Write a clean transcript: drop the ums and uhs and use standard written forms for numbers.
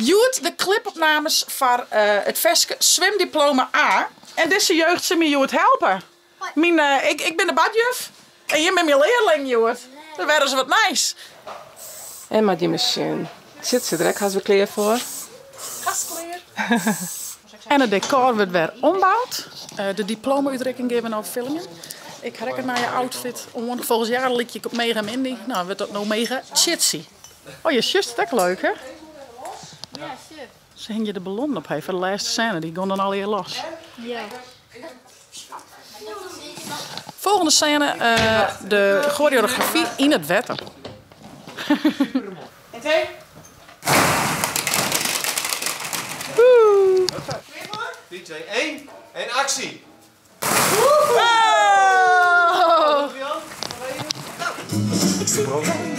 Joert de clipopnames voor het Veske zwemdiploma A. En deze jeugd ze me Joert helpen. Ik ben de badjuf. En je bent mijn leerling, Joert. Dan werden ze wat nice. En maar die machine. Zit ze direct als we klaar voor? Gastkleer. En het decor wordt weer ombouwd. De diploma-uitreiking geven we nou filmen. Ik reken naar je outfit. Volgens jaar liet je op mega Mindy. Nou, wordt dat nou mega chitsy. Oh, je shirt is ook leuk, hè? Ja, sure. Ze hing je de ballon op voor de laatste scène. Die gaan dan al hier los. Ja. Volgende scène, de choreografie in het wetter. En twee. 3, 2, 1. En actie. Oh! Jan, nog even.